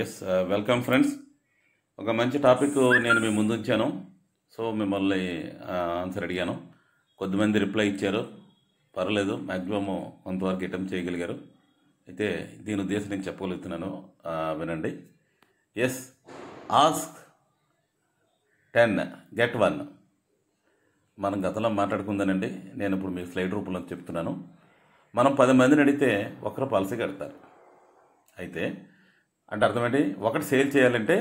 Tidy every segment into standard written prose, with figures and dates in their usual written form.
Yes welcome friends. ఒక మంచి topic నేను మీ ముందు ఉంచాను. సో మిమ్మల్ని ఆన్సర్ అడిగాను. కొద్దిమంది రిప్లై ఇచ్చారు, పర్లేదు, మ్యాక్సిమమ్ కొంతవరకు అటెంప్ట్ చేయగలిగారు. అయితే దీని ఉద్దేశం నేను చెప్పగలుగుతున్నాను, వినండి. ఎస్, ఆస్క్ 10 గెట్ 1 మనం గతంలో మాట్లాడుకుందానండి. నేను ఇప్పుడు మీకు స్లైడ్ రూపంలో చెప్తున్నాను. మనం 10 మందిని అడిగితే ఒకరు పాలసీ కడతారు. అయితే అంటే అర్థమేంటి, ఒకటి సేల్ చేయాలంటే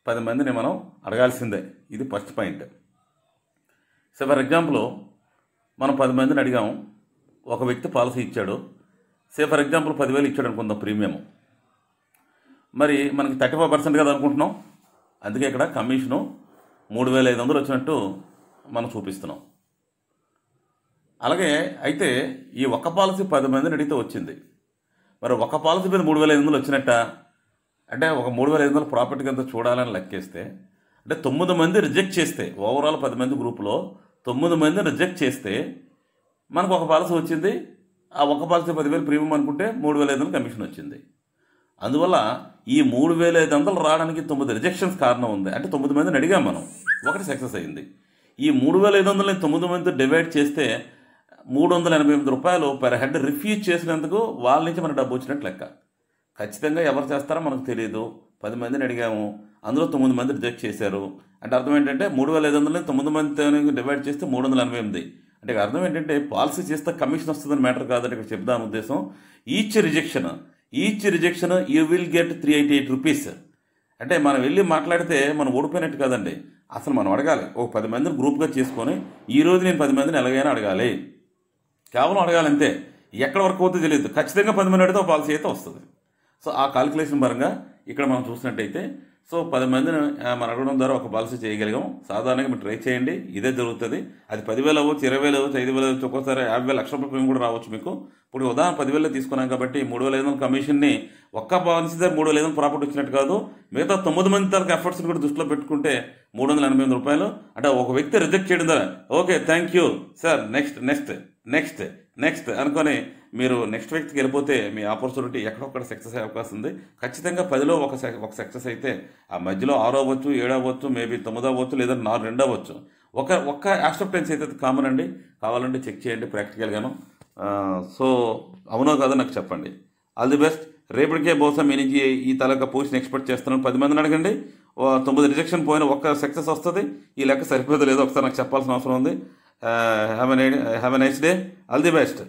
10 మందిని మనం అడగాల్సిందే. ఇది first point. So for example మనం 10 మందిని అడిగాము, ఒక వ్యక్తి పాలసీ ఇచ్చాడు. ఫర్ ఎగ్జాంపుల్ 10,000 ఇచ్చాడు అనుకుందాం ప్రీమియం. మరి మనకి 35% కదా అనుకుంటున్నాం. అందుకే ఇక్కడ కమిషను 3,500 వచ్చినట్టు మనం చూపిస్తున్నాం. అలాగే అయితే ఈ ఒక్క పాలసీ 10 మందిని అడిగితే వచ్చింది. మరి ఒక పాలసీ మీద 3,500 వచ్చినట్ట అంటే ఒక 3,500 ప్రాఫిట్ కింద చూడాలని లెక్కేస్తే, అంటే 9 మంది రిజెక్ట్ చేస్తే, ఓవరాల్ 10 మంది గ్రూపులో 9 మంది రిజెక్ట్ చేస్తే మనకు ఒక పాలసీ వచ్చింది. ఆ ఒక పాలసీ 10,000 ప్రీమియం అనుకుంటే 3,500 కమిషన్ వచ్చింది. అందువల్ల ఈ 3,500 రావడానికి 9 రిజెక్షన్స్ కారణం ఉంది. అంటే 9 మందిని అడిగాం మనం, ఒకటి సక్సెస్ అయింది. ఈ 3,500ని 9 మంది డివైడ్ చేస్తే 388 రూపాయలు పర్ హెడ్ రిఫ్యూజ్ చేసినందుకు వాళ్ళ నుంచి మన డబ్బు వచ్చినట్టు లెక్క. ఖచ్చితంగా ఎవరు చేస్తారో మనకు తెలియదు. 10 మందిని అడిగాము, అందులో 9 మంది రిజెక్ట్ చేశారు. అంటే అర్థం ఏంటంటే 3,500ని 9 మందితో డివైడ్ చేస్తే 388. అంటే అర్థం ఏంటంటే పాలసీ చేస్తే కమిషన్ వస్తుందని మ్యాటర్ కాదని ఇక్కడ చెప్దాం ఉద్దేశం. Each rejection you will get 388 rupees. అంటే మనం వెళ్ళి మాట్లాడితే మనం ఓడిపోయినట్టు కాదండి. అసలు మనం అడగాలి. ఒక 10 మందిని గ్రూప్గా చేసుకొని ఈరోజు నేను 10 మందిని ఎలాగైనా అడగాలి, కేవలం అడగాలంతే. ఎక్కడ వరకు అవుతుందో తెలియదు. ఖచ్చితంగా 10 మంది అడిగితే ఒక పాలసీ అయితే వస్తుంది. సో ఆ కాలిక్యులేషన్ పరంగా ఇక్కడ మనం చూసినట్టయితే, సో 10 మందిని మనం అడగడం ద్వారా ఒక పాలసీ చేయగలిగాం. సాధారణంగా మీరు ట్రై చేయండి, ఇదే జరుగుతుంది. అది 10,000 అవ్వచ్చు, 20,000 అవ్వచ్చు, 5,000 అవ్వచ్చు, ఒక్కోసారి 50,000 లక్ష రూపాయలు కూడా రావచ్చు మీకు. ఇప్పుడు ఉదాహరణ 10,000 తీసుకున్నాం కాబట్టి 3,500 కమిషన్ని ఒక్క పాలసీ దగ్గర 3,500 ప్రాఫిట్ వచ్చినట్టు కాదు. మిగతా 9 మంది తరకు ఎఫర్ట్స్ని కూడా దృష్టిలో పెట్టుకుంటే 388 రూపాయలు. అంటే ఒక వ్యక్తి రిజెక్ట్ చేయడం ద్వారా okay thank you sir, next అనుకొని మీరు నెక్స్ట్ వ్యక్తికి వెళ్ళిపోతే మీ ఆపర్చునిటీ ఎక్కడొక్కడ సక్సెస్ అయ్యే అవకాశం ఉంది. ఖచ్చితంగా 10లో ఒక సక్సెస్ అయితే ఆ మధ్యలో 6 అవ్వచ్చు, 7 అవ్వచ్చు, మేబీ 9 అవ్వచ్చు, లేదా 2 అవ్వచ్చు. ఒక్క యాక్సెప్టెన్స్ అయితే కామన్ అండి. కావాలంటే చెక్ చేయండి ప్రాక్టికల్గాను. సో అవునో కాదో నాకు చెప్పండి. All the best. రేపటికే బహుశా మీ నుంచి ఈ తలక పొజిషన్ ఎక్స్పెక్ట్ చేస్తున్నాను. 10 మందిని అడగండి, 9 రిజెక్షన్ పోయిన ఒక్క సక్సెస్ వస్తుంది. ఈ లెక్క సరిపోదు లేదో ఒకసారి నాకు చెప్పాల్సిన అవసరం ఉంది. Have a nice day. All the best.